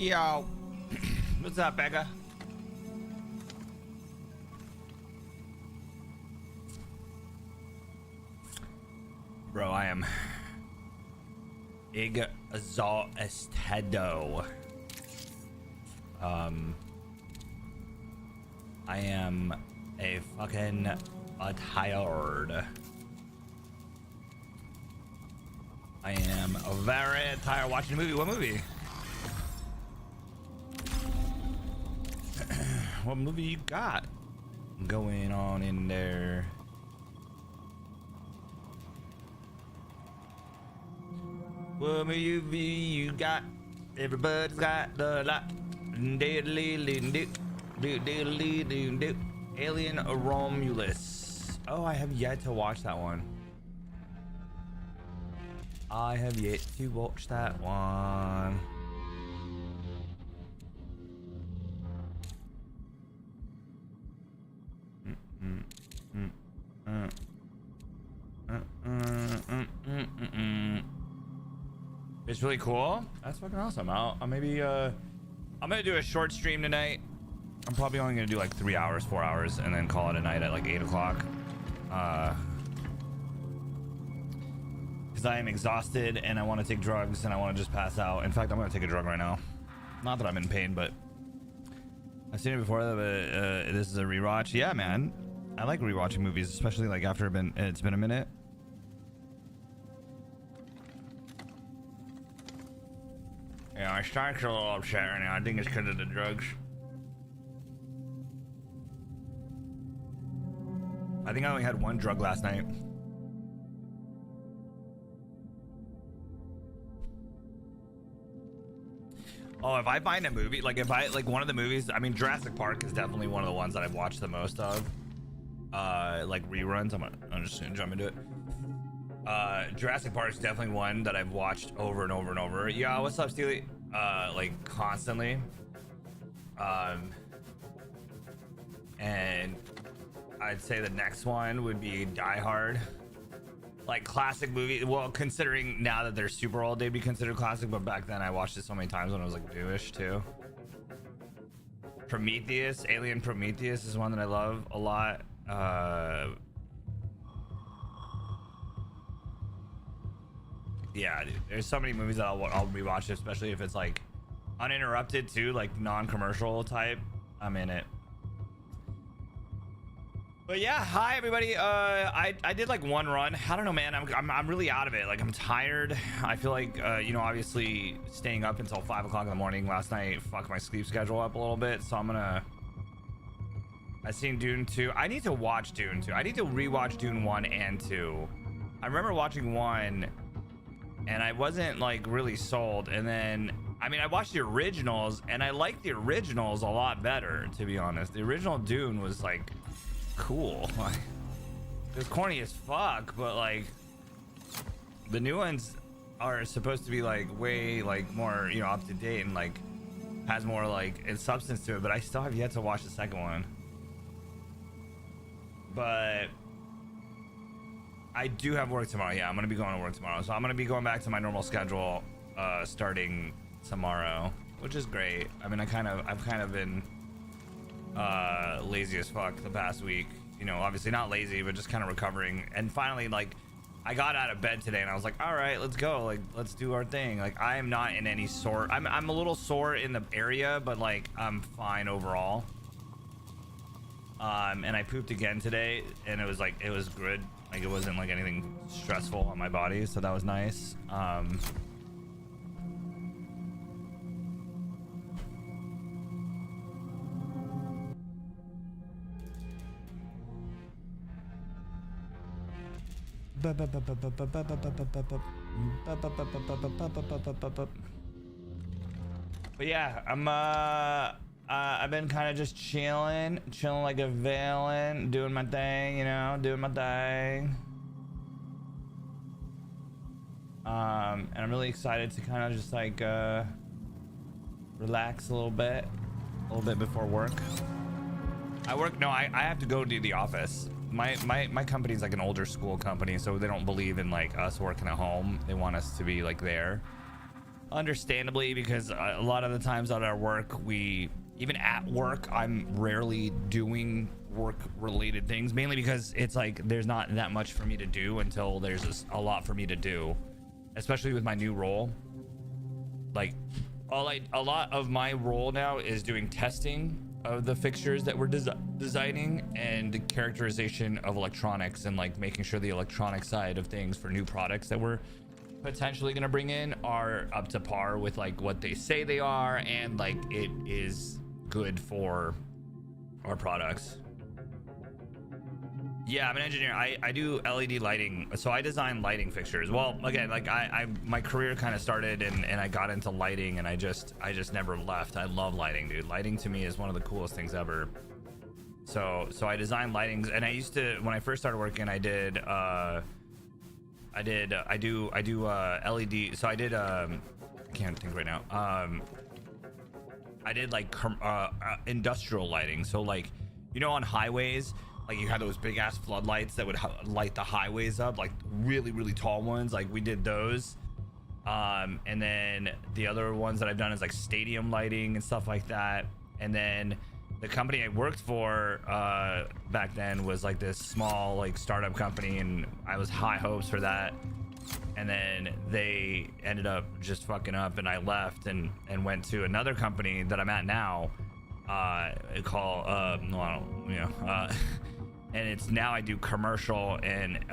Yo. What's up, Becca? Bro, I am exhausted. I am a fucking tired. I am very tired watching a movie. What movie? What movie you got going on in there? What movie you got? Everybody's got the lot. Alien Romulus. Oh, I have yet to watch that one. I have yet to watch that one. It's really cool. That's fucking awesome. I'll maybe I'm gonna do a short stream tonight. I'm probably only gonna do like 3 hours, 4 hours, and then call it a night at like 8 o'clock. Because I am exhausted and I want to take drugs and I want to just pass out. In fact, I'm gonna take a drug right now. Not that I'm in pain, but I've seen it before. But this is a rewatch. Yeah, man. I like rewatching movies, especially like after it's been a minute. Yeah, my stomach's a little upset right now. I think it's because of the drugs. I think I only had one drug last night. Oh, if I find a movie, like if I like one of the movies, I mean Jurassic Park is definitely one of the ones that I've watched the most of. Like reruns. I'm just gonna jump into it. Jurassic Park is definitely one that I've watched over and over and over. Yeah, what's up, Steely? Like constantly. And I'd say the next one would be Die Hard. Like classic movie. Well, considering now that they're super old, they'd be considered classic. But back then, I watched it so many times when I was like newish too. Prometheus, Alien Prometheus is one that I love a lot. Yeah, dude, there's so many movies that I'll rewatch, especially if it's like uninterrupted too, like non-commercial type. I'm in it. But yeah, hi everybody. I did like one run. I don't know, man. I'm really out of it. Like I'm tired. I feel like you know, obviously staying up until 5 o'clock in the morning last night fucked my sleep schedule up a little bit. So I seen Dune 2. I need to watch Dune 2. I need to rewatch Dune 1 and 2. I remember watching 1 and I wasn't like really sold. And then, I mean, I watched the originals and I liked the originals a lot better, to be honest. The original Dune was like cool. Like, it was corny as fuck, but like the new ones are supposed to be like way like more, you know, up to date and like has more like substance to it. But I still have yet to watch the second one. But I do have work tomorrow. Yeah, I'm gonna be going to work tomorrow, so I'm gonna be going back to my normal schedule starting tomorrow, which is great. I mean, I've kind of been lazy as fuck the past week. You know, obviously not lazy, but just kind of recovering. And finally, like, I got out of bed today, and I was like, all right, let's go. Like, let's do our thing. Like, I am not in any sore. I'm a little sore in the area, but like, I'm fine overall. And I pooped again today, and it was good. Like it wasn't like anything stressful on my body, so that was nice. But yeah, I've been kind of just chilling like a villain, doing my thing, you know, doing my thing. And I'm really excited to kind of just like relax a little bit before work. I have to go to the office. My company's like an older school company, so they don't believe in like us working at home. They want us to be like there. understandably, because a lot of the times at our work, even at work, I'm rarely doing work related things, mainly because it's like there's not that much for me to do until there's a lot for me to do, especially with my new role. Like a lot of my role now is doing testing of the fixtures that we're designing and the characterization of electronics, and like making sure the electronic side of things for new products that we're potentially going to bring in are up to par with like what they say they are, and like it is good for our products. Yeah, I'm an engineer. I do LED lighting, so I design lighting fixtures. Well, again, like my career kind of started and I got into lighting, and I just never left. I love lighting, dude. Lighting to me is one of the coolest things ever. So I design lightings, and I used to, when I first started working, I do LED. So I did I can't think right now. I did like industrial lighting. So like, you know, on highways, like you had those big ass floodlights that would light the highways up, like really, really tall ones. Like we did those. And then the other ones that I've done is like stadium lighting and stuff like that. And then the company I worked for back then was like this small like startup company, and I was high hopes for that. And then they ended up just fucking up, and I left and went to another company that I'm at now. And it's now I do commercial and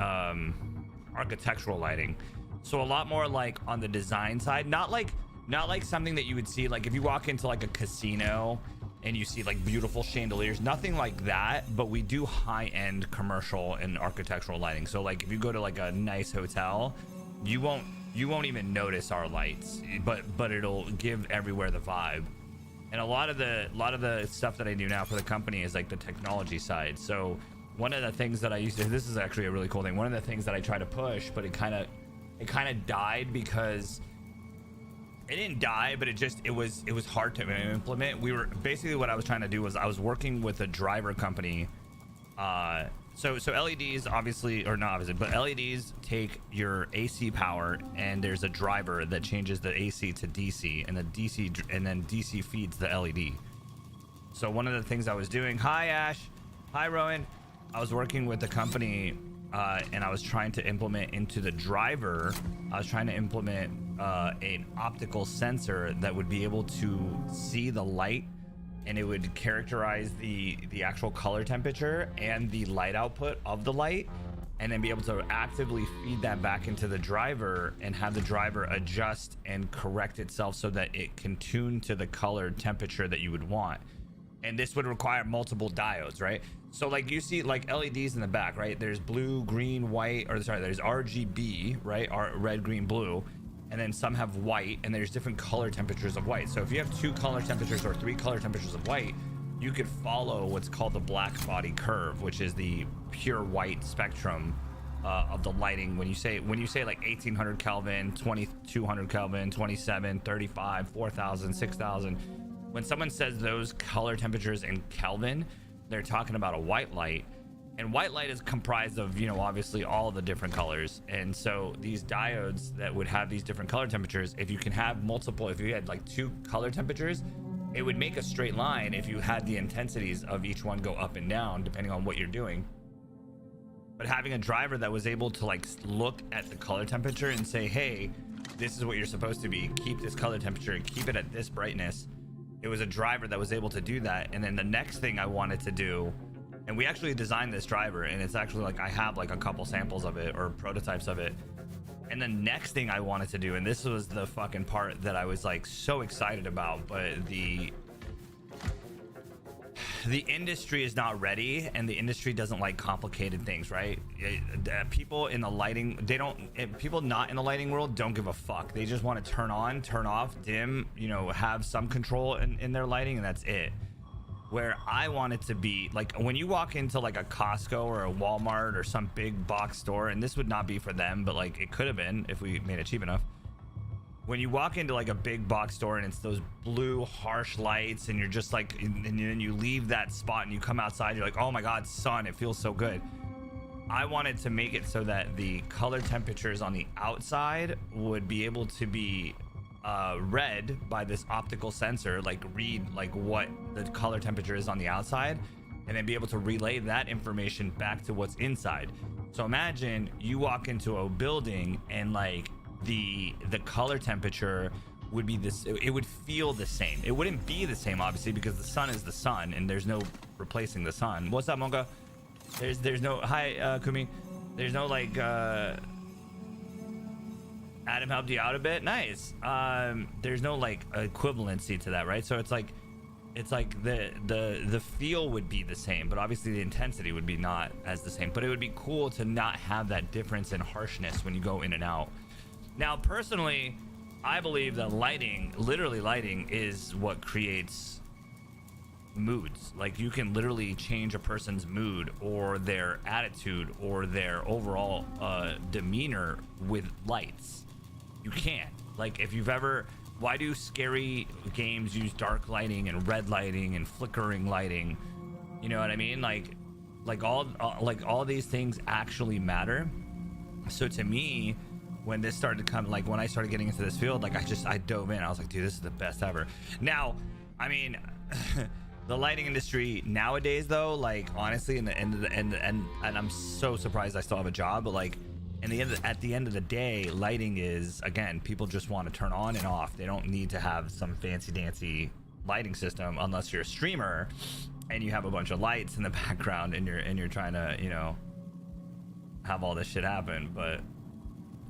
architectural lighting, so a lot more like on the design side, not like something that you would see like if you walk into like a casino and you see like beautiful chandeliers, nothing like that, but we do high-end commercial and architectural lighting. So like if you go to like a nice hotel, you won't even notice our lights, but it'll give everywhere the vibe. And a lot of the stuff that I do now for the company is like the technology side. So one of the things that I used to, this is actually a really cool thing, one of the things that I try to push, but it kind of died because it didn't die, but it was hard to implement. We were basically, what I was trying to do was I was working with a driver company. So LEDs obviously, or not obviously, but LEDs take your AC power, and there's a driver that changes the AC to DC, and then DC feeds the LED. So one of the things I was doing, hi Ash, hi Rowan, I was working with the company, and I was trying to implement into the driver, I was trying to implement an optical sensor that would be able to see the light, and it would characterize the actual color temperature and the light output of the light, and then be able to actively feed that back into the driver and have the driver adjust and correct itself so that it can tune to the color temperature that you would want. And this would require multiple diodes, right? So like you see like LEDs in the back, right? There's blue, green, white, or sorry, there's RGB, right? Red, green, blue. And then some have white, and there's different color temperatures of white. So if you have 2 color temperatures or 3 color temperatures of white, you could follow what's called the black body curve, which is the pure white spectrum of the lighting. When you say like 1800 Kelvin, 2200 Kelvin, 27, 35, 4000, 6000, when someone says those color temperatures in Kelvin, they're talking about a white light. And white light is comprised of, you know, obviously all the different colors. And so these diodes that would have these different color temperatures, if you can have multiple, if you had like 2 color temperatures, it would make a straight line if you had the intensities of each one go up and down depending on what you're doing. But having a driver that was able to like look at the color temperature and say, hey, this is what you're supposed to be, keep this color temperature and keep it at this brightness. It was a driver that was able to do that. And then the next thing I wanted to do, and we actually designed this driver, and it's actually like I have like a couple samples of it or prototypes of it. And the next thing I wanted to do, and this was the fucking part that I was like so excited about, but the industry is not ready, and the industry doesn't like complicated things, right? People in the lighting, people not in the lighting world don't give a fuck. They just want to turn on, turn off, dim, you know, have some control in their lighting, and that's it. Where I want it to be, like when you walk into like a Costco or a Walmart or some big box store, and this would not be for them, but like it could have been if we made it cheap enough. When you walk into like a big box store and it's those blue harsh lights, and you're just like, and then you leave that spot and you come outside, you're like, oh my god, sun, it feels so good. I wanted to make it so that the color temperatures on the outside would be able to be read by this optical sensor, like read like what the color temperature is on the outside, and then be able to relay that information back to what's inside. So imagine you walk into a building and like the color temperature would be this, it would feel the same. It wouldn't be the same obviously because the sun is the sun and there's no replacing the sun. What's up, Monka? There's no, hi Kumi. There's no like Adam helped you out a bit. Nice. There's no like equivalency to that, right? So it's like the feel would be the same, but obviously the intensity would be not as the same. But it would be cool to not have that difference in harshness when you go in and out. Now, personally, I believe that lighting, literally lighting, is what creates moods. Like you can literally change a person's mood or their attitude or their overall demeanor with lights. You can. Like if you've ever, why do scary games use dark lighting and red lighting and flickering lighting? You know what I mean? Like all these things actually matter. So to me, when this started to come, like when I started getting into this field, like I dove in. I was like, dude, this is the best ever. Now, I mean, the lighting industry nowadays, though, like honestly, and I'm so surprised I still have a job, but like at the end of the day, lighting is, again, people just want to turn on and off. They don't need to have some fancy dancy lighting system unless you're a streamer and you have a bunch of lights in the background and you're trying to, you know, have all this shit happen. But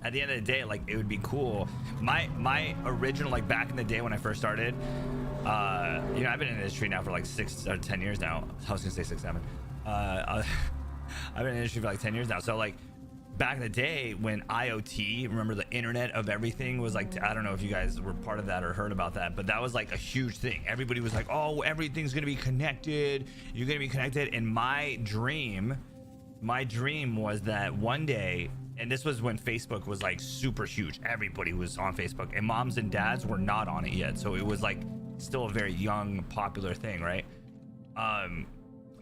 at the end of the day, like it would be cool. My original, like back in the day when I first started, you know, I've been in the industry now for like 6 or 10 years now. I was gonna say 6, 7. I've been in the industry for like 10 years now. So like back in the day when IoT, remember the Internet of Everything was like, I don't know if you guys were part of that or heard about that, but that was like a huge thing. Everybody was like, oh, everything's gonna be connected. You're gonna be connected. And my dream was that one day, and this was when Facebook was like super huge. Everybody was on Facebook and moms and dads were not on it yet. So it was like still a very young, popular thing, right?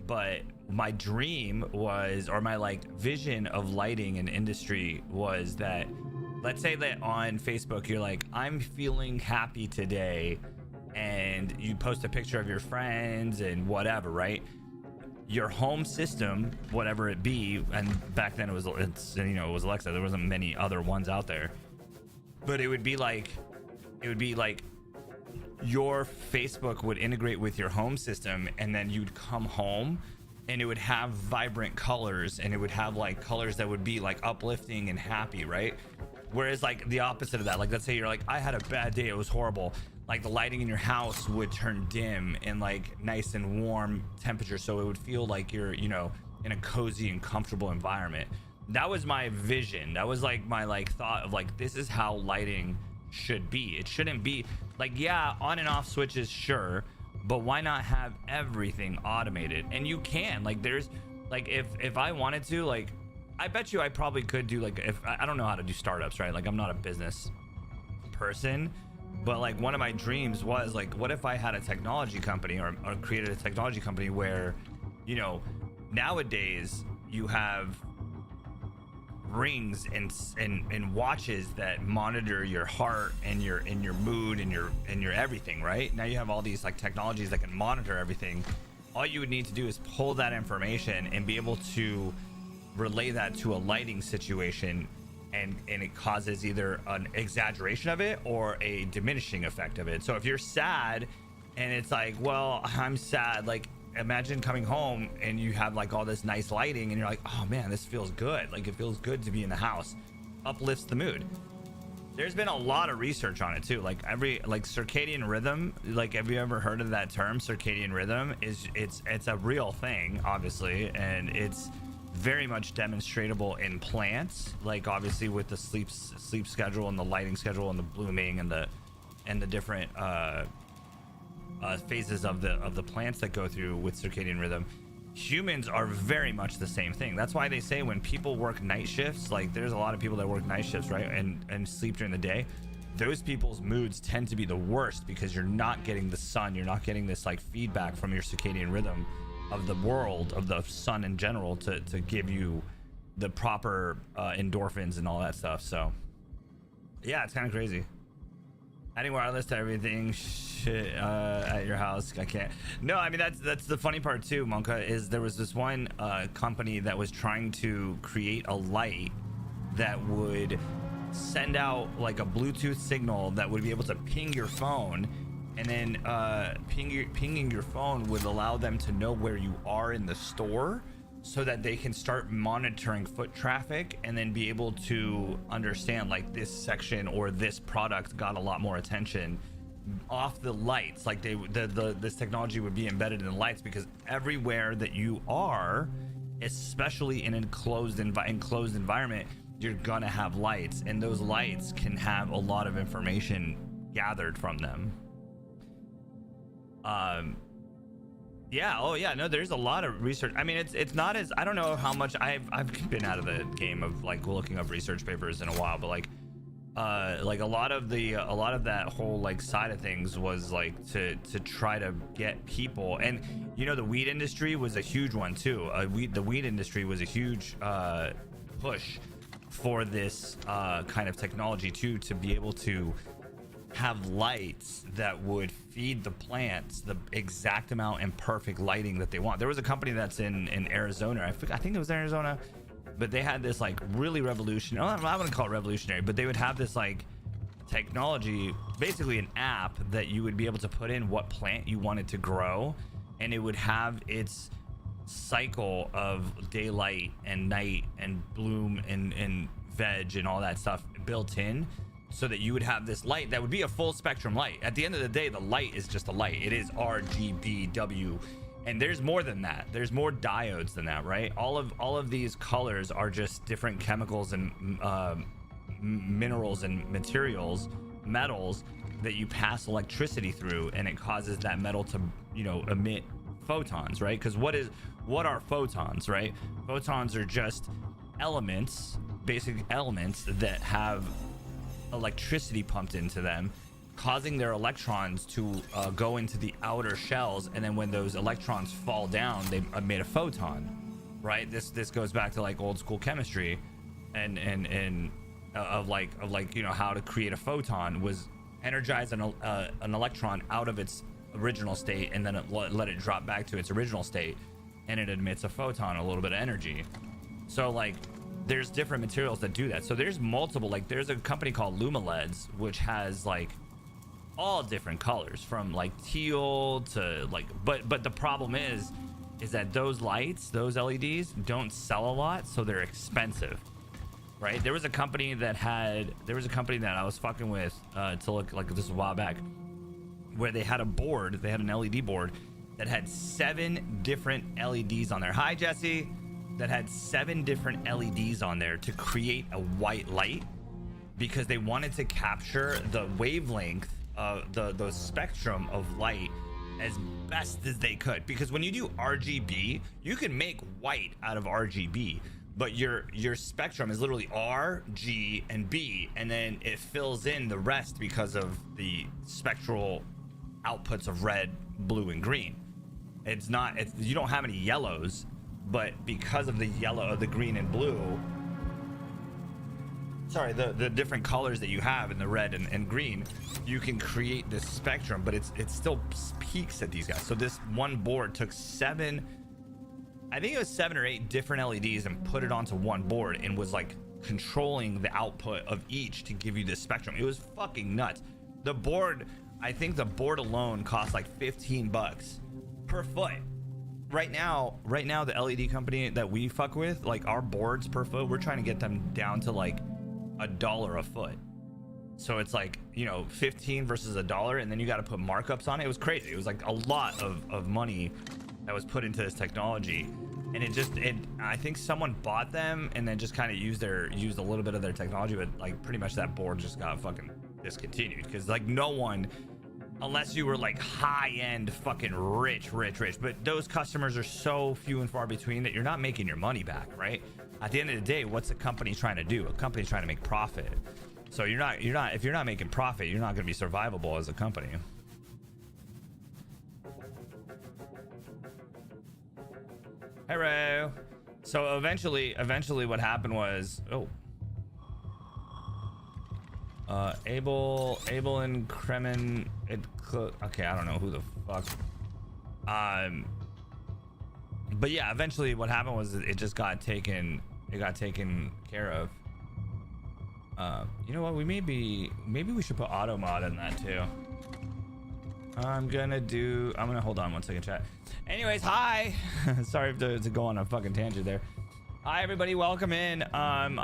But my dream was, or my like vision of lighting in industry was that, let's say that on Facebook, you're like, I'm feeling happy today. And you post a picture of your friends and whatever, right? Your home system, whatever it be, and back then it was Alexa. There wasn't many other ones out there, but it would be like your Facebook would integrate with your home system, and then you'd come home and it would have vibrant colors, and it would have like colors that would be like uplifting and happy, right? Whereas like the opposite of that, like let's say you're like, I had a bad day, it was horrible. Like the lighting in your house would turn dim and like nice and warm temperature, so it would feel like you're, you know, in a cozy and comfortable environment. That was my vision. That was like my like thought of like, this is how lighting should be. It shouldn't be like, yeah, on and off switches, sure, but why not have everything automated? And you can, like, there's like, if I wanted to, like, I bet you I probably could do like, if I don't know how to do startups, right? Like I'm not a business person, but like one of my dreams was like, what if I had a technology company or created a technology company where, you know, nowadays you have rings and watches that monitor your heart and your mood and your everything, right? Now you have all these like technologies that can monitor everything. All you would need to do is pull that information and be able to relay that to a lighting situation, and it causes either an exaggeration of it or a diminishing effect of it. So if you're sad and it's like, well, I'm sad, like imagine coming home and you have like all this nice lighting and you're like, oh man, this feels good. Like it feels good to be in the house. Uplifts the mood. There's been a lot of research on it too. Like like circadian rhythm, like have you ever heard of that term? Circadian rhythm it's a real thing, obviously, and it's very much demonstratable in plants, like obviously with the sleep schedule and the lighting schedule and the blooming and the different phases of the plants that go through with circadian rhythm. Humans are very much the same thing. That's why they say when people work night shifts, like there's a lot of people that work night shifts, right, and sleep during the day, those people's moods tend to be the worst because you're not getting the sun, you're not getting this like feedback from your circadian rhythm of the world, of the sun in general, to give you the proper endorphins and all that stuff. So yeah, it's kind of crazy. Adding wireless to everything shit at your house. I can't. No, I mean that's the funny part too, Monka, is there was this one company that was trying to create a light that would send out like a Bluetooth signal that would be able to ping your phone, and then pinging your phone would allow them to know where you are in the store, so that they can start monitoring foot traffic and then be able to understand like this section or this product got a lot more attention off the lights. Like this technology would be embedded in the lights, because everywhere that you are, especially in an enclosed environment, you're gonna have lights, and those lights can have a lot of information gathered from them. Yeah, oh yeah, no, there's a lot of research. I mean, it's not as, I don't know how much I've been out of the game of like looking up research papers in a while, but like a lot of that whole like side of things was like to try to get people, and you know, the weed industry was a huge one too. The weed industry was a huge push for this kind of technology too, to be able to have lights that would feed the plants the exact amount and perfect lighting that they want. There was a company that's in Arizona, I think it was Arizona, but they had this like really revolutionary, I wouldn't call it revolutionary, but they would have this like technology, basically an app that you would be able to put in what plant you wanted to grow, and it would have its cycle of daylight and night and bloom and veg and all that stuff built in, so that you would have this light that would be a full spectrum light. At the end of the day, the light is just a light. It is RGBW, and there's more than that. There's more diodes than that, right? All of these colors are just different chemicals and minerals and metals that you pass electricity through, and it causes that metal to, you know, emit photons, right? Because what are photons, right? Photons are just elements, basic elements that have electricity pumped into them, causing their electrons to go into the outer shells, and then when those electrons fall down, they emit a photon, right? This goes back to like old school chemistry, and of like you know, how to create a photon was energize an electron out of its original state, and then let it drop back to its original state, and it emits a photon, a little bit of energy. So like there's different materials that do that. So there's multiple, like there's a company called LumaLEDs, which has like all different colors, from like teal to like, but the problem is that those lights, those LEDs don't sell a lot, so they're expensive, right? There was a company that I was fucking with to look, like this was a while back, where they had an LED board that had 7 different LEDs on there. Hi Jesse. That had 7 different LEDs on there to create a white light, because they wanted to capture the wavelength of the spectrum of light as best as they could. Because when you do RGB, you can make white out of RGB, but your spectrum is literally R, G, and B, and then it fills in the rest because of the spectral outputs of red, blue, and green. You don't have any yellows, but because of the yellow, the green and blue, sorry, the different colors that you have in the red and green, you can create this spectrum, but it still peaks at these guys. So this one board took 7 or 8 different LEDs and put it onto one board, and was like controlling the output of each to give you this spectrum. It was fucking nuts. I think the board alone cost like $15 per foot. Right now, the LED company that we fuck with, like our boards per foot, we're trying to get them down to like $1 a foot. So it's like, you know, 15 versus $1, and then you got to put markups on it. It was crazy. It was like a lot of money that was put into this technology, and I think someone bought them and then just kind of used a little bit of their technology, but like pretty much that board just got fucking discontinued, because like no one, unless you were like high-end fucking rich, but those customers are so few and far between that you're not making your money back, right? At the end of the day, what's a company trying to do? A company's trying to make profit. So if you're not making profit, you're not going to be survivable as a company. Hello. So eventually what happened was, Abel and Kremen. Okay, I don't know who the fuck. But yeah, eventually what happened was it just got taken. It got taken care of. You know what? Maybe we should put auto mod in that too. I'm gonna hold on one second, chat. Anyways, hi. Sorry to go on a fucking tangent there. Hi everybody, welcome in. I'm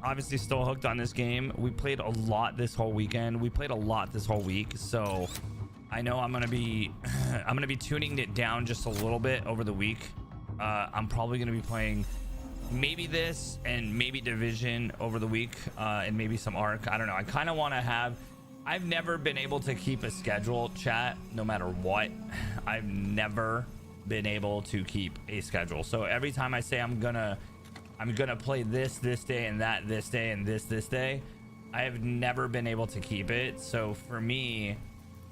obviously still hooked on this game. We played a lot this whole weekend. We played a lot this whole week, so I know I'm gonna be tuning it down just a little bit over the week. I'm probably gonna be playing maybe this and maybe Division over the week, and maybe some Arc. I don't know. I kind of want to have. I've never been able to keep a schedule, chat, no matter what. I've never been able to keep a schedule. So every time I say I'm gonna play this day and that this day and this day, I have never been able to keep it. So for me,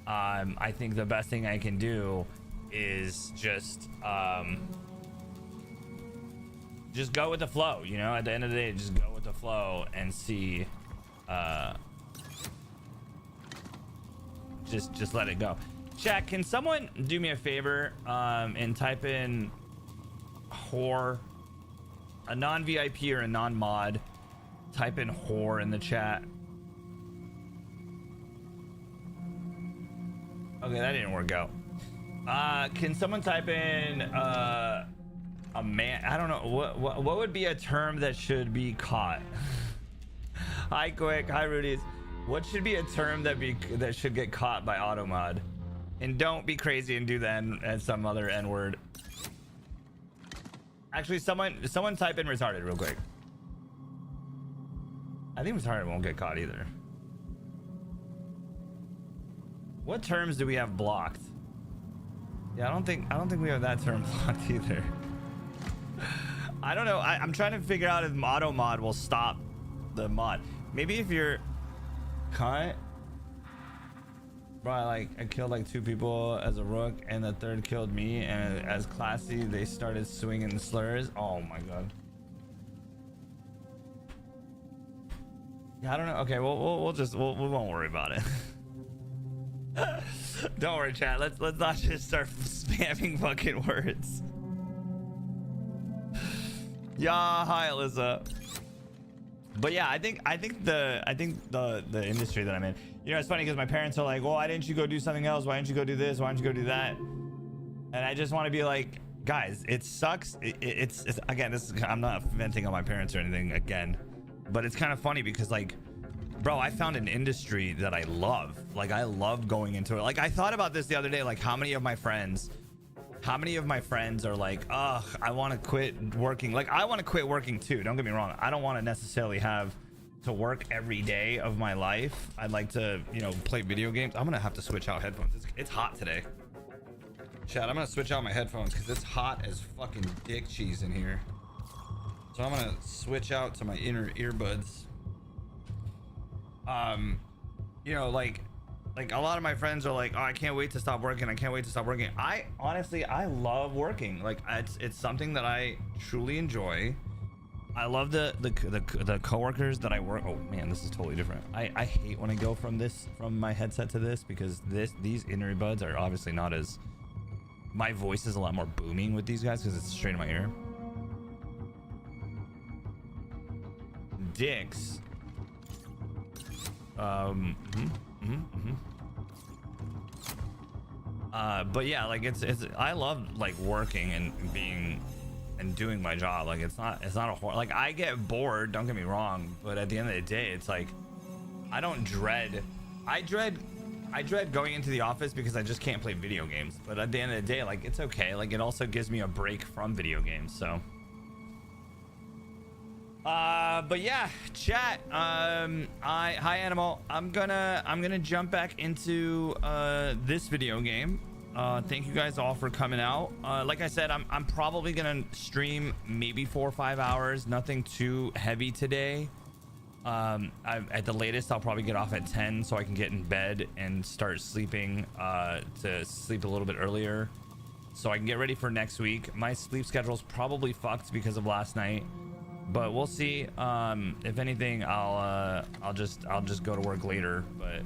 I think the best thing I can do is just go with the flow, you know. At the end of the day, just go with the flow and see. Just let it go. Chat, can someone do me a favor and type in whore, a non-VIP or a non-mod? Type in whore in the chat. Okay, that didn't work out. Can someone type in a man? I don't know what would be a term that should be caught. Hi Quick, hi Rudy's. What should be a term that should get caught by auto mod? And don't be crazy and do the N and some other N word. Actually, someone type in retarded real quick. I think retarded won't get caught either. What terms do we have blocked? Yeah, I don't think we have that term blocked either. I don't know. I'm trying to figure out if auto mod will stop the mod. Maybe if you're cunt, bro, I killed like 2 people as a rook and the third killed me, and as classy they started swinging slurs. Oh my god. Yeah, I don't know. Okay, we won't worry about it. Don't worry, chat. Let's not just start spamming fucking words. Yeah, hi Alyssa. But yeah, I think the industry that I'm in, you know, it's funny because my parents are like, well, why didn't you go do something else? Why didn't you go do this? Why didn't you go do that? And I just want to be like, guys, it sucks. It's again, I'm not venting on my parents or anything again, but it's kind of funny because like, bro, I found an industry that I love. Like, I love going into it. Like, I thought about this the other day, like how many of my friends are like, ugh, I want to quit working. Like, I want to quit working too, don't get me wrong. I don't want to necessarily have to work every day of my life. I'd like to, you know, play video games. I'm gonna have to switch out headphones. It's hot today, chat. I'm gonna switch out my headphones because it's hot as fucking dick cheese in here. So I'm gonna switch out to my inner earbuds. You know, like a lot of my friends are like, oh, I can't wait to stop working. I can't wait to stop working. I honestly, I love working. Like, it's something that I truly enjoy. I love the coworkers that I work. Oh man, this is totally different. I hate when I go from my headset to this, because these inner earbuds are obviously not as, my voice is a lot more booming with these guys because it's straight in my ear. Dicks. But yeah, like it's I love like working and being and doing my job. Like it's not a horror. Like, I get bored, don't get me wrong, but at the end of the day, it's like I dread going into the office because I just can't play video games. But at the end of the day, like, it's okay. Like, it also gives me a break from video games. So but yeah, chat. Hi Animal. I'm gonna jump back into this video game. Thank you guys all for coming out. Like I said, I'm probably gonna stream maybe 4 or 5 hours. Nothing too heavy today. At the latest, I'll probably get off at 10 so I can get in bed and start sleeping, to sleep a little bit earlier so I can get ready for next week. My sleep schedule is probably fucked because of last night. but we'll see. If anything, I'll just go to work later. But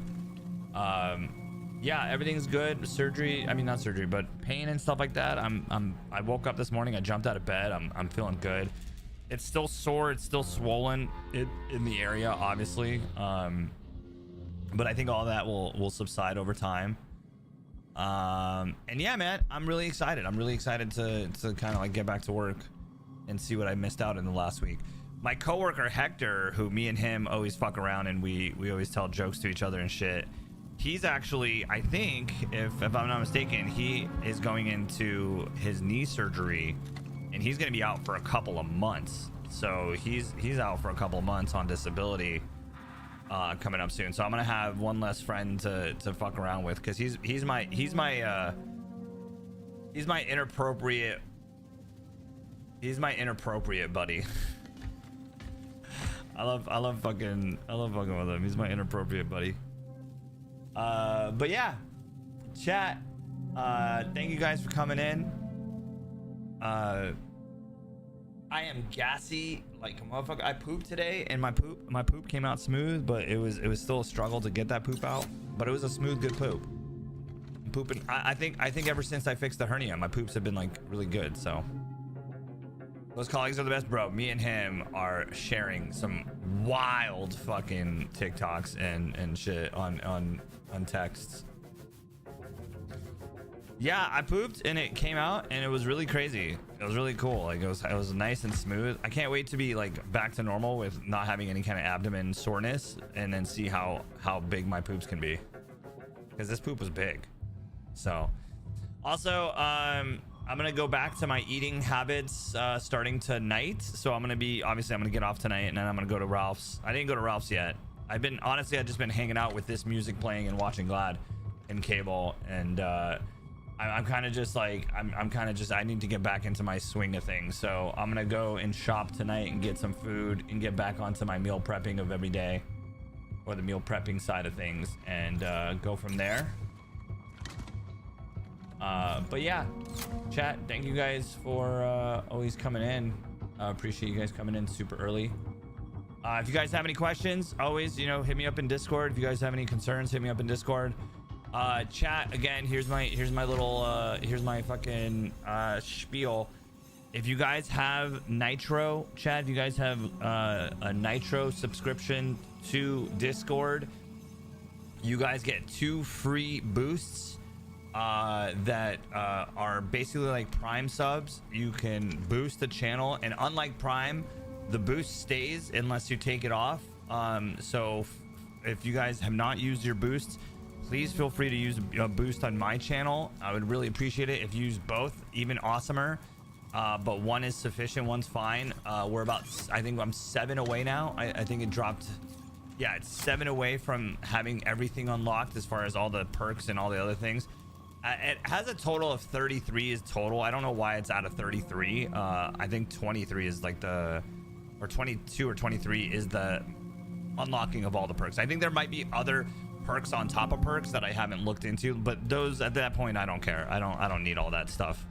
yeah, everything's good. Surgery, I mean not surgery, but pain and stuff like that. I woke up this morning, I jumped out of bed. I'm feeling good. It's still sore, it's still swollen in the area, obviously. But I think all that will subside over time. And yeah, man, I'm really excited. I'm really excited to kind of like get back to work and see what I missed out in the last week. My coworker Hector, who me and him always fuck around and we always tell jokes to each other and shit. He's actually, I think, if I'm not mistaken, he is going into his knee surgery, and he's going to be out for a couple of months. So he's out for a couple of months on disability coming up soon. So I'm gonna have one less friend to fuck around with, because he's my inappropriate buddy. I love fucking with him. He's my inappropriate buddy. But yeah, chat, thank you guys for coming in. I am gassy like a motherfucker. I pooped today, and my poop came out smooth, but it was still a struggle to get that poop out, but it was a smooth, good poop. I'm pooping. I think ever since I fixed the hernia, my poops have been like really good. So those colleagues are the best, bro. Me and him are sharing some wild fucking TikToks and shit on texts. Yeah, I pooped and it came out and it was really crazy. It was really cool. Like it was nice and smooth. I can't wait to be like back to normal with not having any kind of abdomen soreness, and then see how big my poops can be, because this poop was big. So also I'm gonna go back to my eating habits starting tonight. So I'm gonna get off tonight, and then I'm gonna go to Ralph's. I didn't go to Ralph's yet. I've just been hanging out with this music playing and watching Glad and cable, and I'm kind of just like I need to get back into my swing of things. So I'm gonna go and shop tonight and get some food and get back onto my meal prepping of every day, or the meal prepping side of things, and go from there. But yeah, chat, thank you guys for always coming in. Appreciate you guys coming in super early. If you guys have any questions, always, hit me up in Discord. If you guys have any concerns, hit me up in Discord. Chat, again, here's my little here's my fucking spiel. If you guys have Nitro, chat, if you guys have a Nitro subscription to Discord, you guys get 2 free boosts that are basically like Prime subs. You can boost the channel, and unlike Prime, the boost stays unless you take it off. So if you guys have not used your boosts, please feel free to use a boost on my channel. I would really appreciate it. If you use both, even awesomer. But one is sufficient, one's fine. We're about, I think I'm 7 away now. I think it dropped. Yeah, it's 7 away from having everything unlocked as far as all the perks and all the other things. It has a total of 33 is total. I don't know why it's out of 33. I think 23 is like or 22 or 23 is the unlocking of all the perks. I think there might be other perks on top of perks that I haven't looked into, but those, at that point, I don't care. I don't need all that stuff.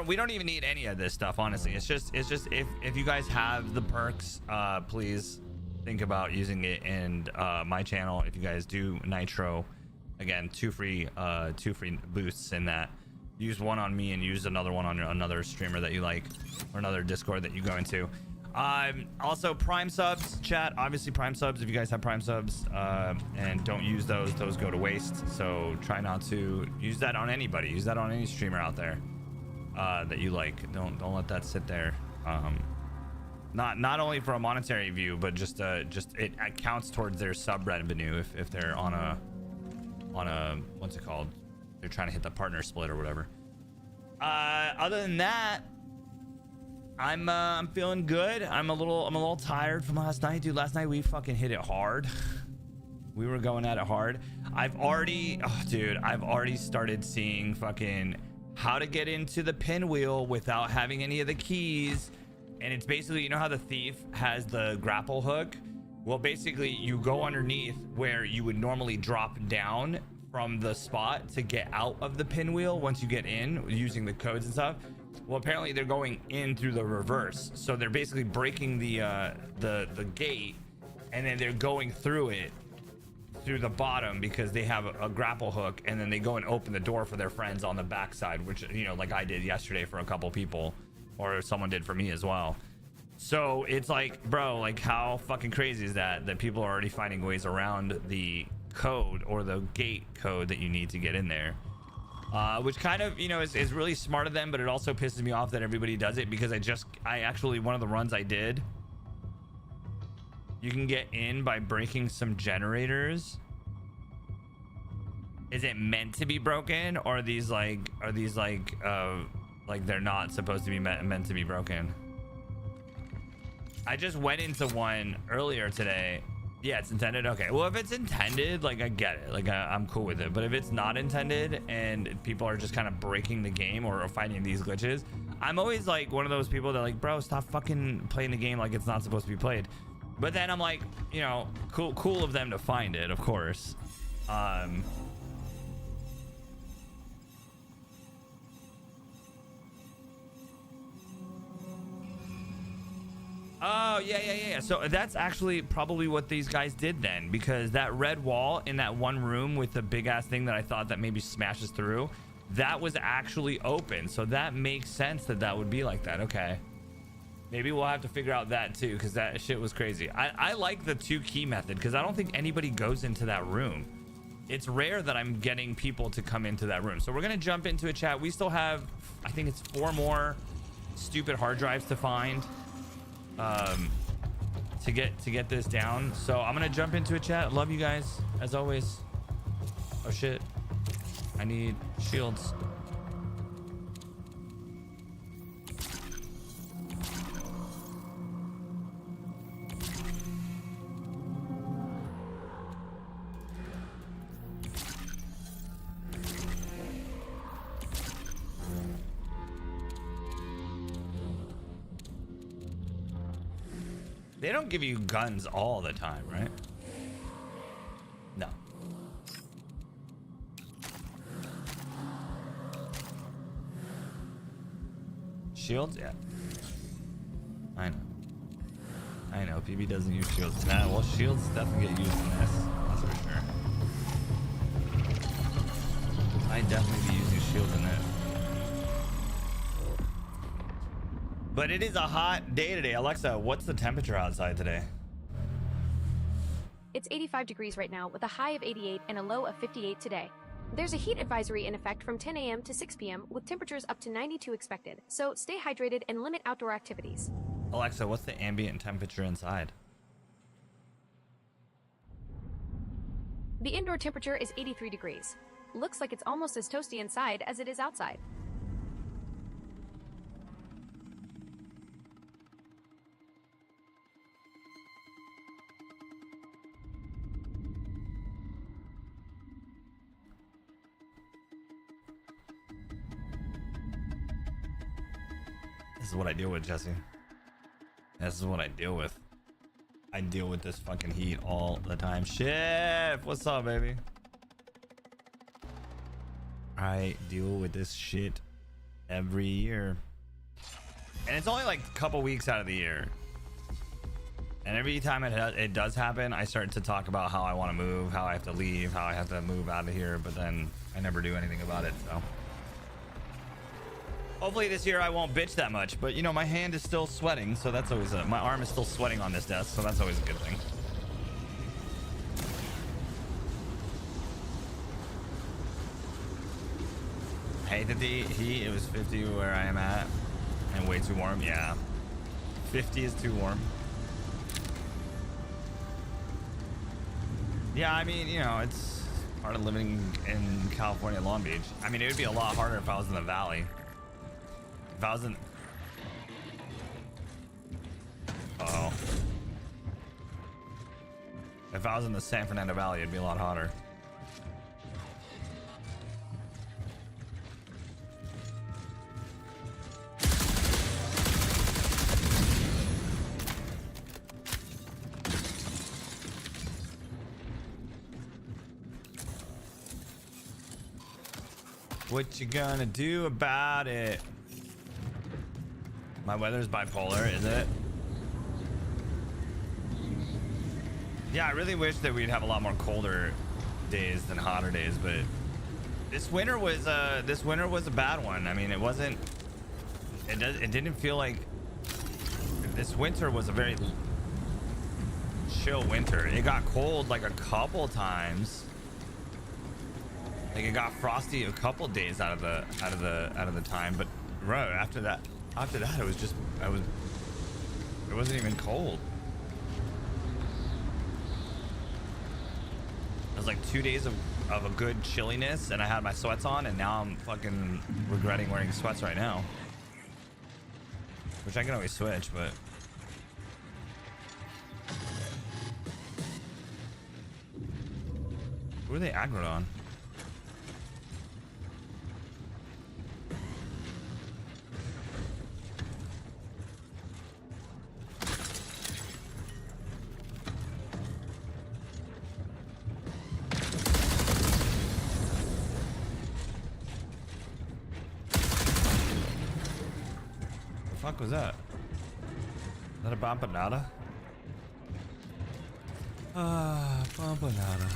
We don't even need any of this stuff, honestly. It's just if you guys have the perks, please think about using it in my channel. If you guys do Nitro, again, 2 free boosts in that. Use one on me and use another one on another streamer that you like, or another Discord that you go into. Also Prime subs, chat, obviously Prime subs, if you guys have Prime subs, and don't use those go to waste. So try not to use that on anybody. Use that on any streamer out there that you like. Don't let that sit there. Not only for a monetary view, but just it counts towards their sub revenue if they're on a what's it called, they're trying to hit the partner split or whatever. Other than that, I'm feeling good. I'm a little tired from last night, dude. Last night we fucking hit it hard. We were going at it hard. I've already started seeing fucking how to get into the pinwheel without having any of the keys. And it's basically, how the thief has the grapple hook? Well, basically you go underneath where you would normally drop down from the spot to get out of the pinwheel once you get in using the codes and stuff. Well, apparently they're going in through the reverse, so they're basically breaking the gate, and then they're going through it through the bottom because they have a grapple hook, and then they go and open the door for their friends on the backside, which, you know, like I did yesterday for a couple people, or someone did for me as well. So it's like, bro, like how fucking crazy is that people are already finding ways around the code or the gate code that you need to get in there, which kind of, you know, is really smart of them, but it also pisses me off that everybody does it, because I actually, one of the runs I did, you can get in by breaking some generators. Is it meant to be broken, or are these like they're not supposed to be meant to be broken? I just went into one earlier today. Yeah, it's intended. Okay, well, if it's intended, like, I get it, like I'm cool with it. But if it's not intended and people are just kind of breaking the game or finding these glitches, I'm always like one of those people that, like, bro, stop fucking playing the game like it's not supposed to be played. But then I'm like, you know, cool of them to find it, of course. Oh, yeah. So that's actually probably what these guys did then, because that red wall in that one room with the big ass thing that I thought that maybe smashes through, that was actually open. So that makes sense that would be like that. Okay. Maybe we'll have to figure out that too, because that shit was crazy. I like the 2 key method, because I don't think anybody goes into that room. It's rare that I'm getting people to come into that room. So we're going to jump into a chat. We still have, I think it's 4 more stupid hard drives to find to get this down. So I'm going to jump into a chat. Love you guys as always. Oh shit. I need shields. They don't give you guns all the time, right? No. Shields? Yeah. I know. PB doesn't use shields. Nah, well, shields definitely get used in this. That's for sure. I definitely be using shields in this. But it is a hot day today. Alexa, what's the temperature outside today? It's 85 degrees right now with a high of 88 and a low of 58 today. There's a heat advisory in effect from 10 a.m. to 6 p.m. with temperatures up to 92 expected. So stay hydrated and limit outdoor activities. Alexa, what's the ambient temperature inside? The indoor temperature is 83 degrees. Looks like it's almost as toasty inside as it is outside. This is what I deal with, Jesse. This is what I deal with. I deal with this fucking heat all the time. Chef, what's up, baby? I deal with this shit every year. And it's only like a couple weeks out of the year. And every time it does happen, I start to talk about how I want to move, how I have to leave, how I have to move out of here, but then I never do anything about it, so. Hopefully this year I won't bitch that much, but you know, my hand is still sweating, so that's always my arm is still sweating on this desk, so that's always a good thing. I hate that the heat, it was 50 where I am at, and way too warm. Yeah, 50 is too warm. Yeah, I mean, you know, it's part of living in California, Long Beach. I mean, it would be a lot harder if I was in the valley. If I was in... Uh-oh. If I was in the San Fernando Valley, it'd be a lot hotter. What you gonna do about it? My weather's bipolar, is it? Yeah, I really wish that we'd have a lot more colder days than hotter days, but this winter was a bad one. I mean, it wasn't. It didn't feel like this winter was a very chill winter. It got cold like a couple times. Like it got frosty a couple days out of the time, but bro, after that it was just it wasn't even cold. It was like 2 days of a good chilliness, and I had my sweats on, and now I'm fucking regretting wearing sweats right now. Which I can always switch, but who are they aggroed on? The fuck was that? Is that a bombanada? Ah, bombanada.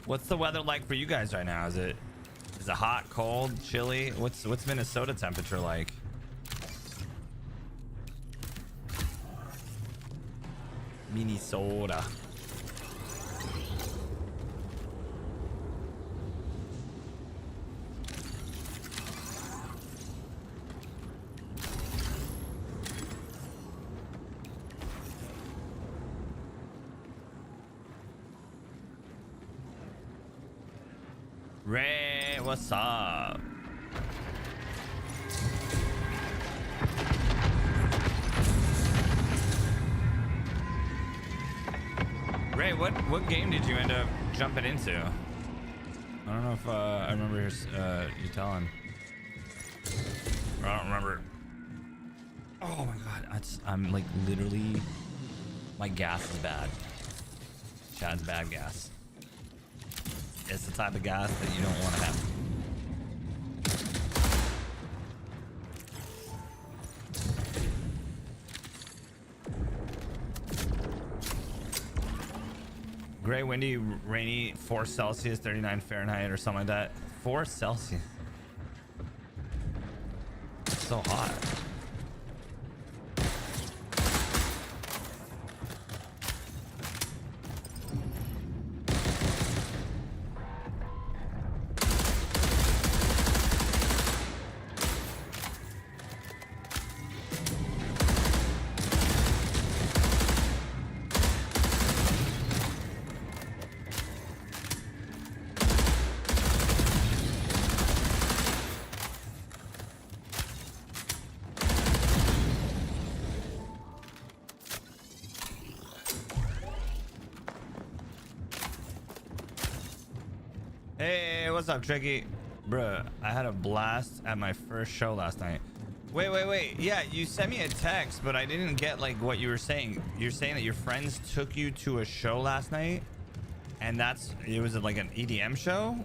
What's the weather like for you guys right now? Is it hot, cold, chilly? What's Minnesota temperature like? Minnesota. Ray, what's up? Ray, what game did you end up jumping into? I don't know if I remember you telling. Or I don't remember. Oh my god, I'm like literally, my gas is bad. Chad's bad gas. It's the type of gas that you don't want to have. Gray, windy, rainy, 4 Celsius, 39 Fahrenheit or something like that. 4 Celsius. It's so hot. What's up, Tricky? Bruh, I had a blast at my first show last night. Wait. Yeah, you sent me a text, but I didn't get like what you were saying. You're saying that your friends took you to a show last night, and it was like an EDM show?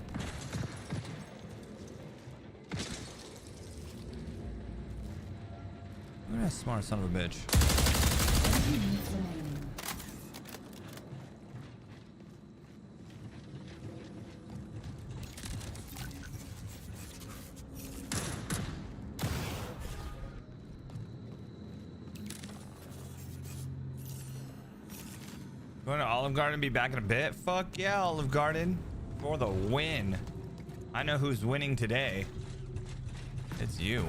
Look at that smart son of a bitch. Going to Olive Garden, be back in a bit. Fuck yeah, Olive Garden for the win. I know who's winning today. It's you.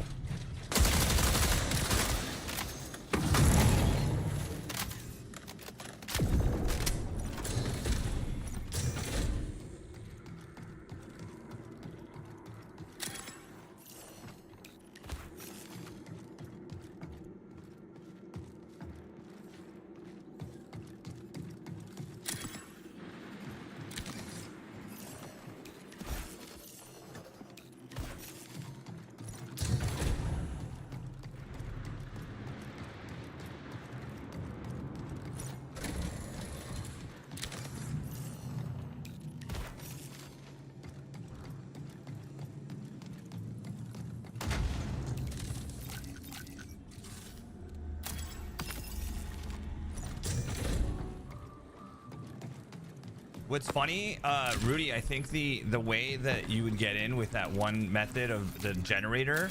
What's funny, Rudy, I think the way that you would get in with that one method of the generator,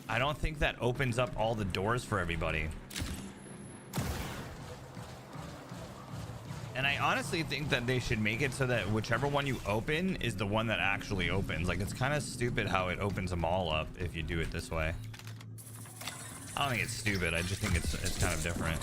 I don't think that opens up all the doors for everybody. And I honestly think that they should make it so that whichever one you open is the one that actually opens. Like, it's kind of stupid how it opens them all up if you do it this way. I don't think it's stupid. I just think it's kind of different.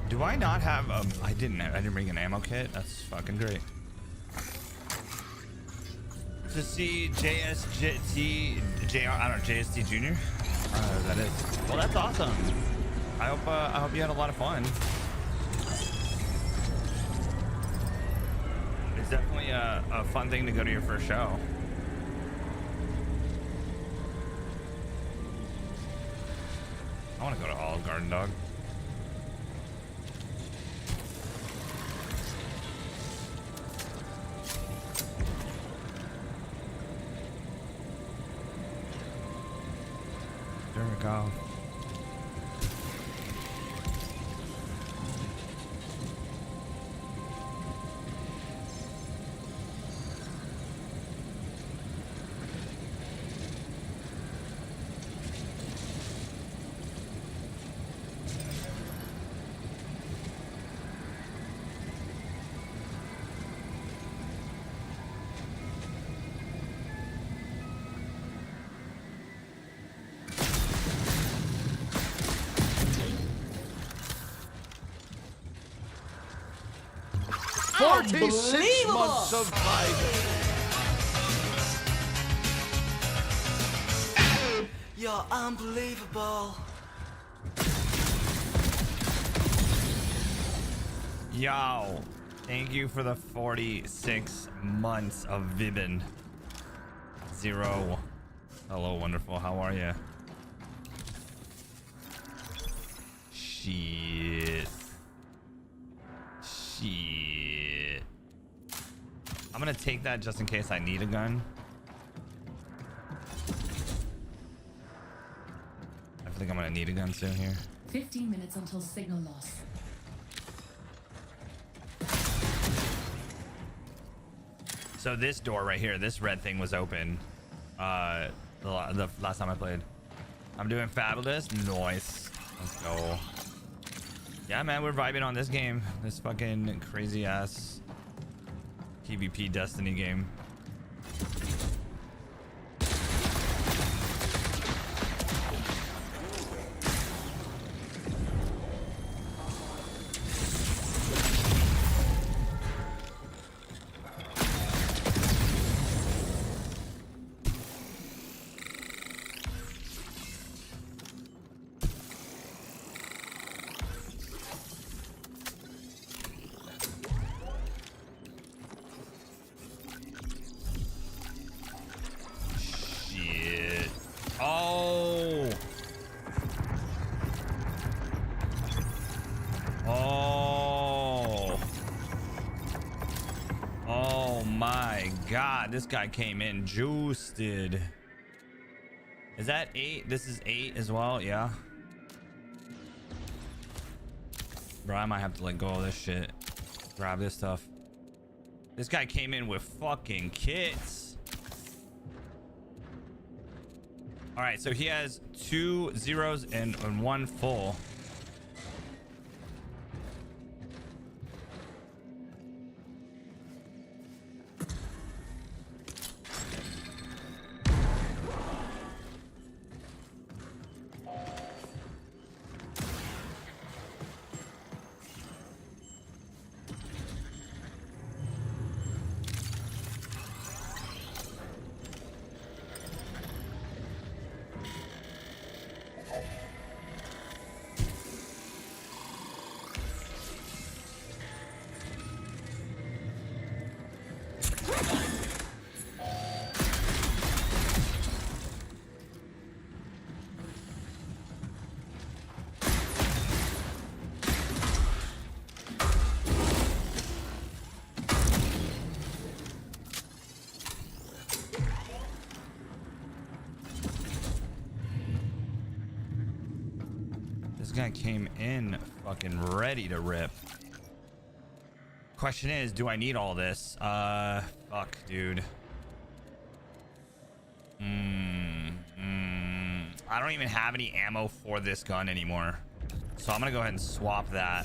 Do I not have I didn't bring an ammo kit. That's fucking great. To see JST I don't know, JST Junior. That is. Well, that's awesome. I hope you had a lot of fun. It's definitely a fun thing to go to your first show. I want to go to Olive Garden, dog. There we go. Months of hiding. You're unbelievable. Yo, thank you for the 46 months of Vibin. Zero. Hello, wonderful. How are you? Shit. I'm gonna take that just in case I need a gun. I think I'm gonna need a gun soon here. 15 minutes until signal loss. So this door right here, this red thing was open the last time I played. I'm doing fabulous. Nice. Let's go. Yeah, man, we're vibing on this game. This fucking crazy ass PvP Destiny game. This guy came in juiced. Is that 8? This is 8 as well. Yeah, bro, I might have to let go of this shit. Grab this stuff. This guy came in with fucking kits. All right, so he has 2 zeros and 1 full. This guy came in fucking ready to rip. Question is, do I need all this? Fuck, dude. I don't even have any ammo for this gun anymore. So I'm gonna go ahead and swap that.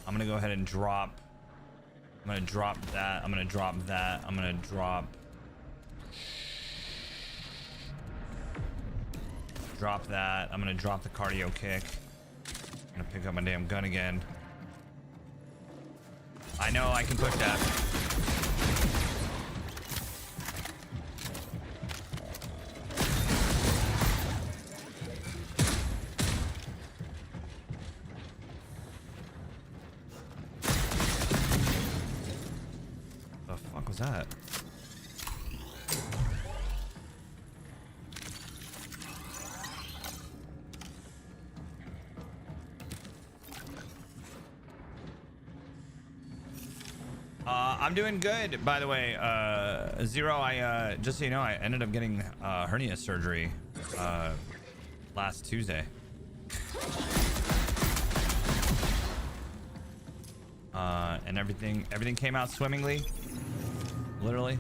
I'm gonna go ahead and drop. I'm gonna drop that. I'm gonna drop that. I'm gonna drop. Drop that. I'm gonna drop the cardio kick. I'm gonna pick up my damn gun again. I know I can push that. The fuck was that? I'm doing good, by the way. Zero, I just so you know, I ended up getting hernia surgery last Tuesday. And everything came out swimmingly, literally.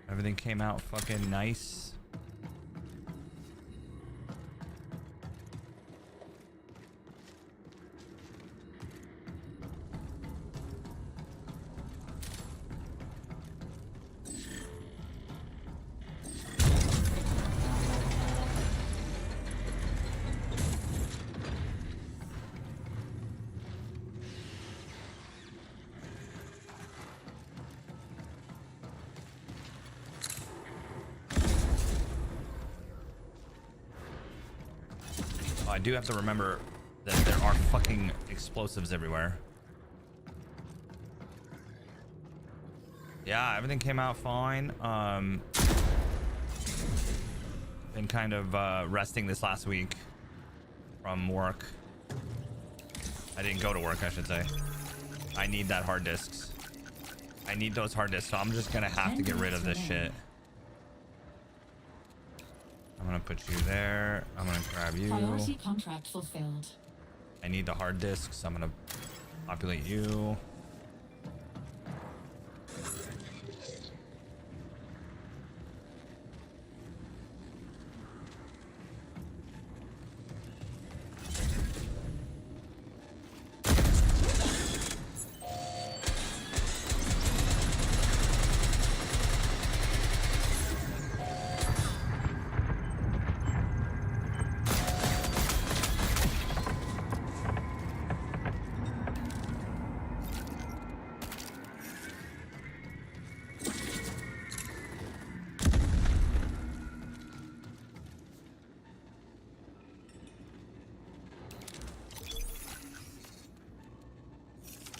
Everything came out fucking nice. I do have to remember that there are fucking explosives everywhere. Yeah, everything came out fine. Been kind of resting this last week from work. I didn't go to work, I should say. I need that hard disks. I need those hard disks, so I'm just gonna have to get rid of this shit. I'm gonna put you there. I'm gonna grab you. Priority contract fulfilled. I need the hard disks. I'm gonna populate you.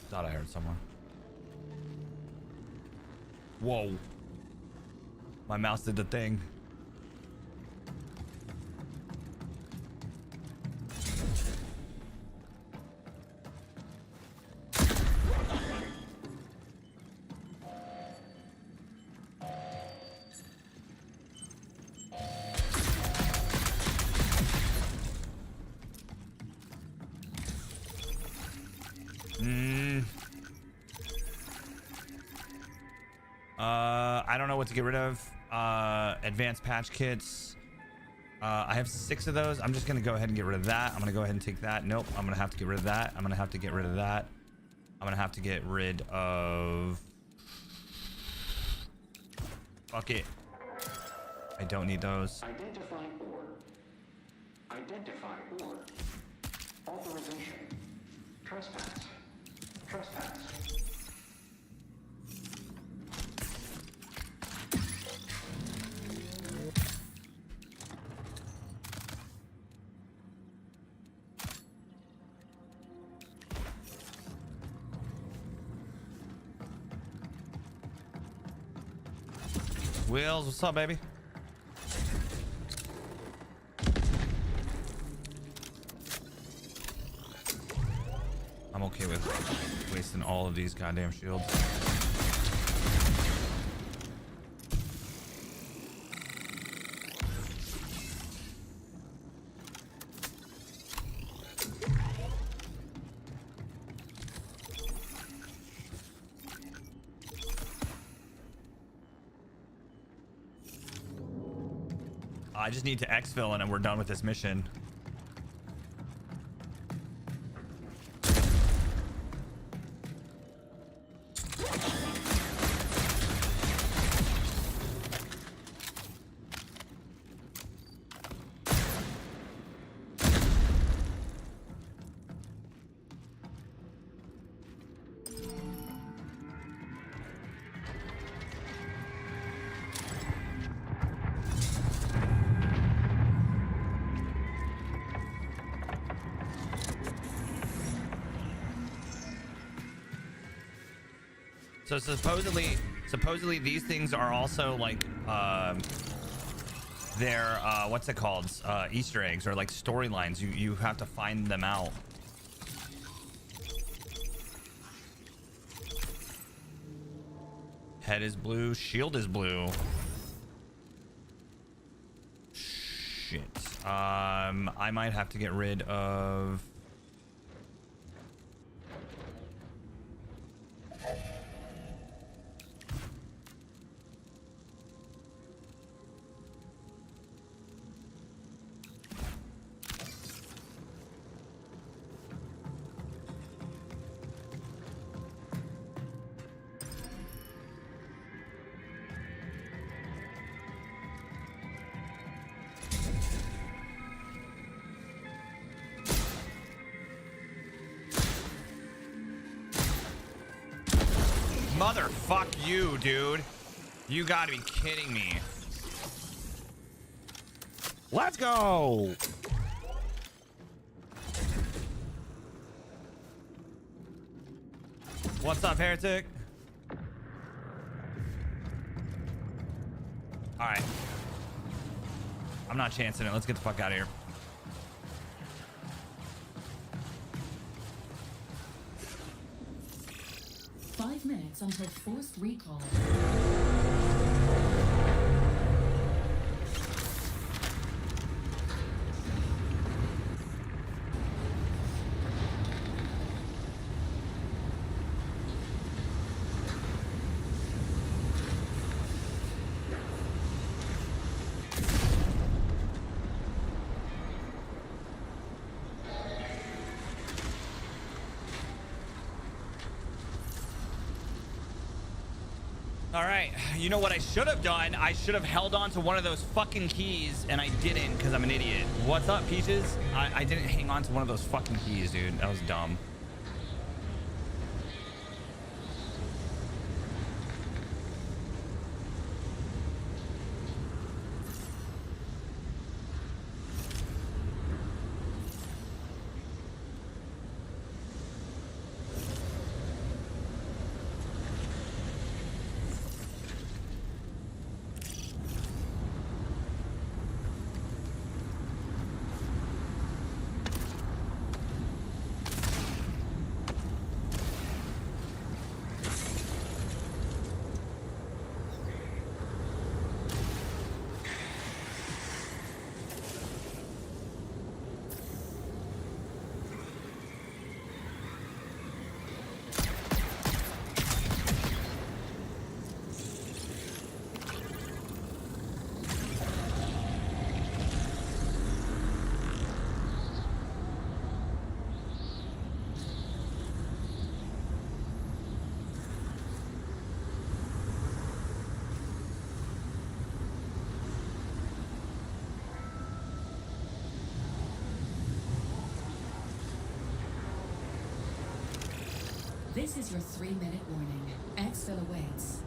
Thought I heard someone. Whoa. My mouse did the thing. I don't know what to get rid of. Advanced patch kits. I have 6 of those. I'm just gonna go ahead and get rid of that. I'm gonna go ahead and take that. Nope. I'm gonna have to get rid of that. I'm gonna have to get rid of that. I'm gonna have to get rid of. Fuck it. I don't need those. Identify ore. Identify ore. Authorization. Trespass. Trespass. Wheels, what's up, baby? I'm okay with wasting all of these goddamn shields. I just need to exfil and we're done with this mission. So supposedly these things are also like they're what's it called? Easter eggs or like storylines. You have to find them out. Head is blue, shield is blue. Shit. I might have to get rid of Motherfuck you, dude. You gotta be kidding me. Let's go. What's up, heretic? All right. I'm not chancing it. Let's get the fuck out of here. Until forced recall. All right, you know what I should have done? I should have held on to one of those fucking keys, and I didn't because I'm an idiot. What's up, Peaches? I didn't hang on to one of those fucking keys, dude. That was dumb. This is your 3-minute warning. Exfil awaits.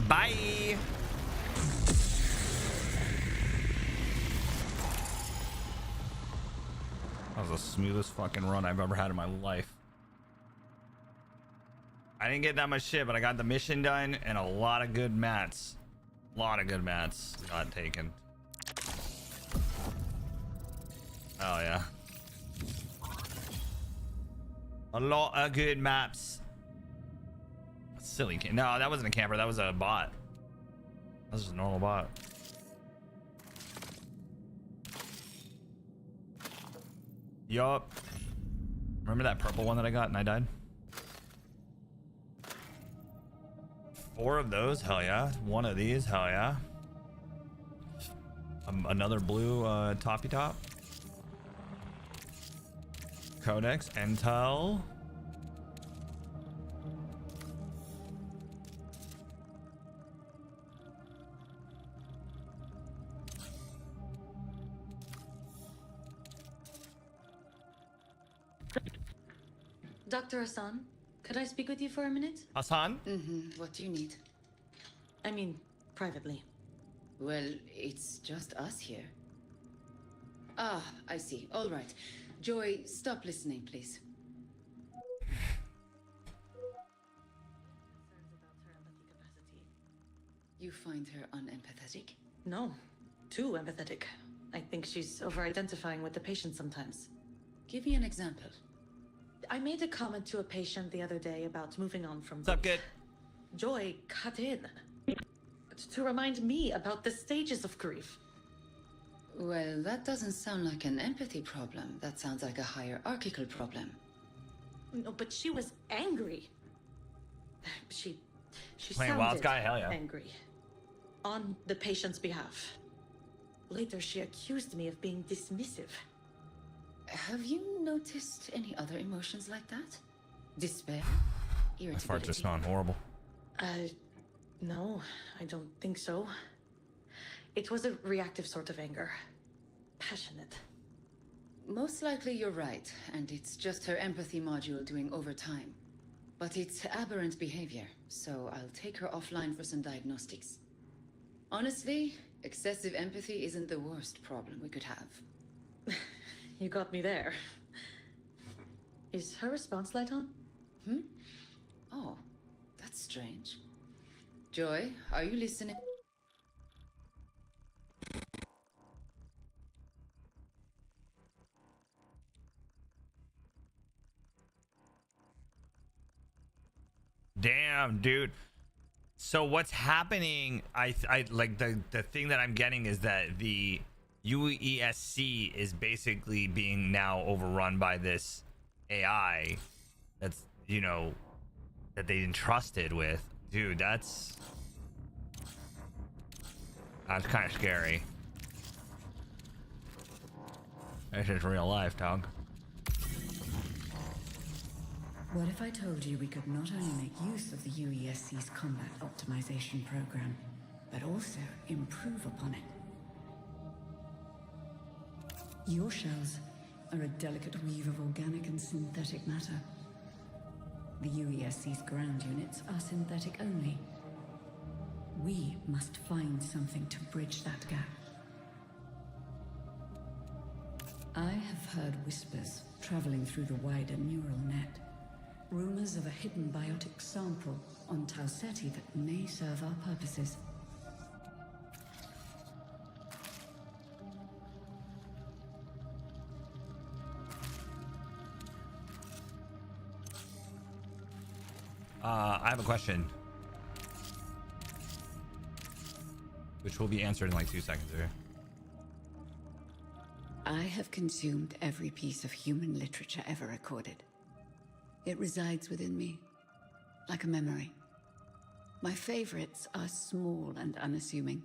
Bye. That was the smoothest fucking run I've ever had in my life. I didn't get that much shit, but I got the mission done and a lot of good mats. A lot of good mats got taken. Oh yeah. A lot of good maps. Silly kid. No, that wasn't a camper. That was a bot. That was just a normal bot. Yup. Remember that purple one that I got and I died? 4 of those? Hell yeah. 1 of these? Hell yeah. Another blue toppy top. Codex. Intel. Dr. Hassan, could I speak with you for a minute? Hassan? What do you need? I mean, privately. Well, it's just us here. Ah, I see. All right. Joy, stop listening, please. You find her unempathetic? No, too empathetic. I think she's over-identifying with the patient sometimes. Give me an example. I made a comment to a patient the other day about moving on from What's up, grief. good? Joy cut in to remind me about the stages of grief. Well, that doesn't sound like an empathy problem. That sounds like a hierarchical problem. No, but she was angry. She Playing sounded Wild Sky? Hell yeah. angry. On the patient's behalf. Later, she accused me of being dismissive. Have you noticed any other emotions like that? Despair? My fart just smelled horrible. No, I don't think so. It was a reactive sort of anger. Passionate. Most likely you're right, and it's just her empathy module doing overtime. But it's aberrant behavior, so I'll take her offline for some diagnostics. Honestly, excessive empathy isn't the worst problem we could have. You got me there. Is her response light on? Oh, that's strange. Joy, are you listening? Damn, dude. So what's happening? I like the thing that I'm getting is that the UESC is basically being now overrun by this AI that's, you know, that they entrusted with. Dude, that's kind of scary. This is real life, dog. What if I told you we could not only make use of the UESC's combat optimization program, but also improve upon it? Your shells are a delicate weave of organic and synthetic matter. The UESC's ground units are synthetic only. We must find something to bridge that gap. I have heard whispers traveling through the wider neural net. Rumors of a hidden biotic sample on Tau Ceti that may serve our purposes. I have a question. which will be answered in like 2 seconds here. I have consumed every piece of human literature ever recorded. It resides within me, like a memory. My favorites are small and unassuming,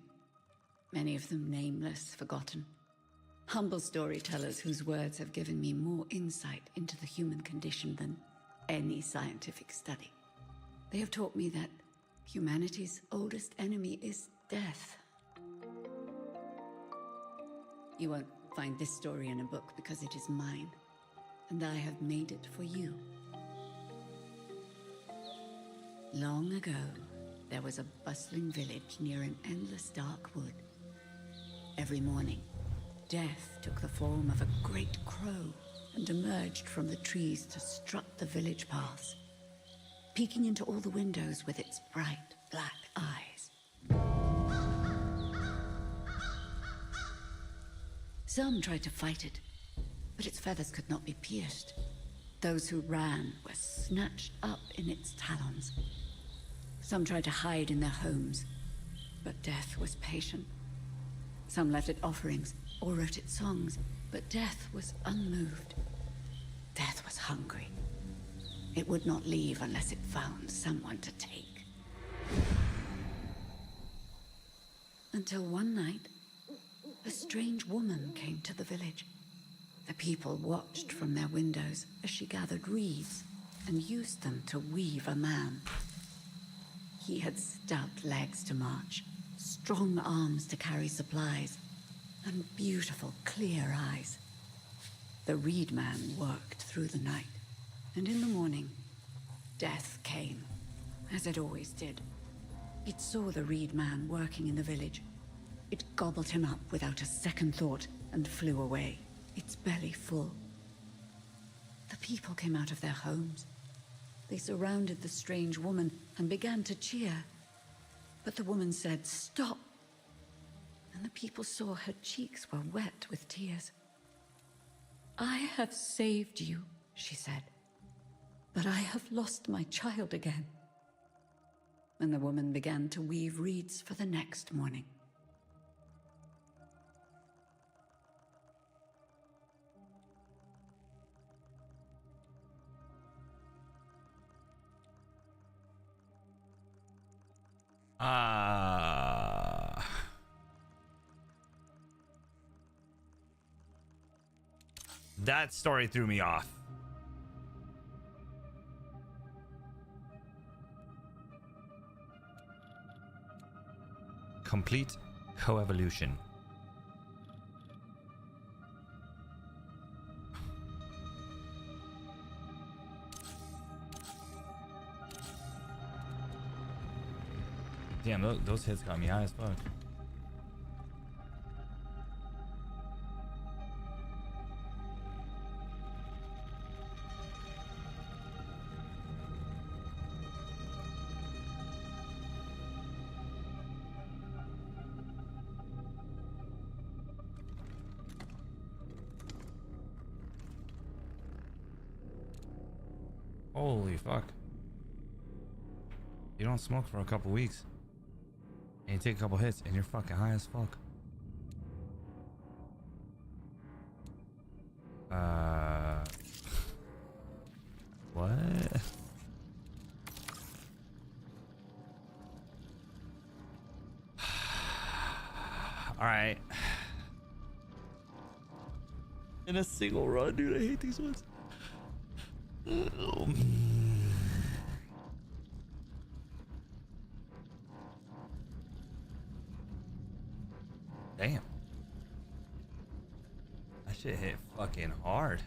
many of them nameless, forgotten. Humble storytellers whose words have given me more insight into the human condition than any scientific study. They have taught me that humanity's oldest enemy is death. You won't find this story in a book because it is mine, and I have made it for you. Long ago, there was a bustling village near an endless dark wood. Every morning, death took the form of a great crow and emerged from the trees to strut the village paths, peeking into all the windows with its bright black eyes. Some tried to fight it, but its feathers could not be pierced. Those who ran were snatched up in its talons. Some tried to hide in their homes, but death was patient. Some left it offerings or wrote it songs, but death was unmoved. Death was hungry. It would not leave unless it found someone to take. Until one night, a strange woman came to the village. The people watched from their windows as she gathered reeds and used them to weave a man. He had stout legs to march, strong arms to carry supplies, and beautiful, clear eyes. The reed man worked through the night, and in the morning, death came, as it always did. It saw the reed man working in the village. It gobbled him up without a second thought and flew away, its belly full. The people came out of their homes. They surrounded the strange woman and began to cheer. But the woman said, "Stop!" And the people saw her cheeks were wet with tears. "I have saved you," she said, "but I have lost my child again." And the woman began to weave reeds for the next morning. That story threw me off. Complete coevolution. Damn, those hits got me high as fuck. Holy fuck. You don't smoke for a couple weeks. And you take a couple hits and you're fucking high as fuck. What? All right. In a single run, dude, I hate these ones. Damn. That shit hit fucking hard.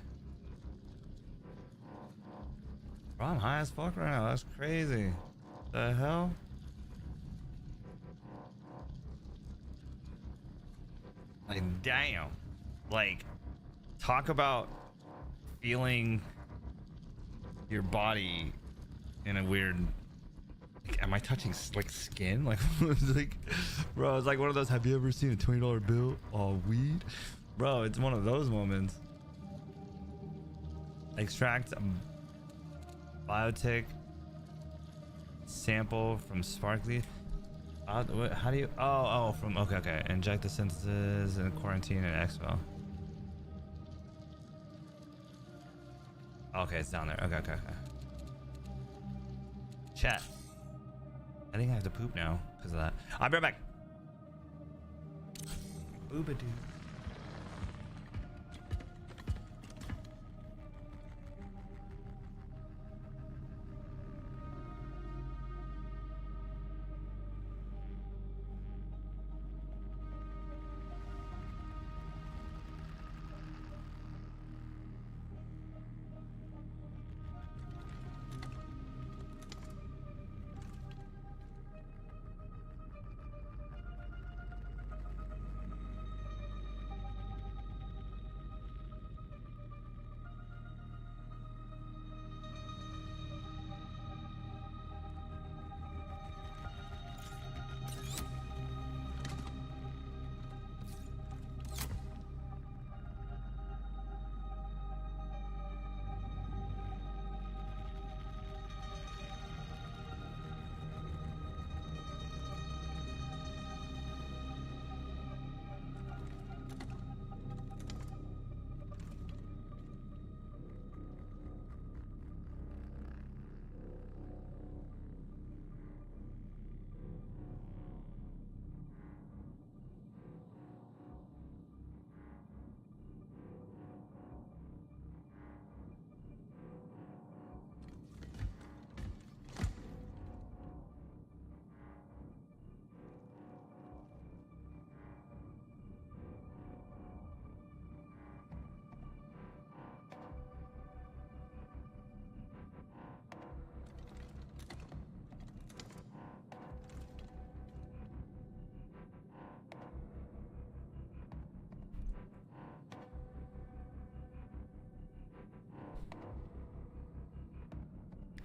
Bro, I'm high as fuck right now. That's crazy. The hell? Like, damn. Like, talk about feeling your body in a weird, like, am I touching like skin? Like, like, bro, it's like one of those, have you ever seen a $20 bill on weed? Bro, it's one of those moments. Extract a biotech sample from Sparkly. How do you? Oh, from okay. Inject the synthesis and quarantine and expo. Okay, it's down there. Okay. Chat. I think I have to poop now because of that. I'll be right back. Boobadoo.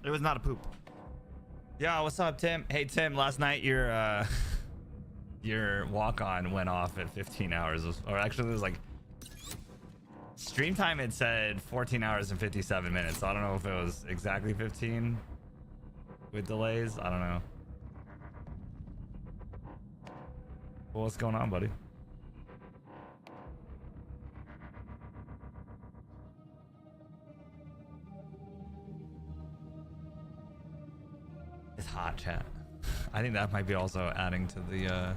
It was not a poop. Yo, what's up, Tim? Hey, Tim. Last night your walk-on went off at 15 hours, or actually it was like stream time. It said 14 hours and 57 minutes. So I don't know if it was exactly 15 with delays. I don't know. Well, what's going on, buddy? It's hot, chat. I think that might be also adding to the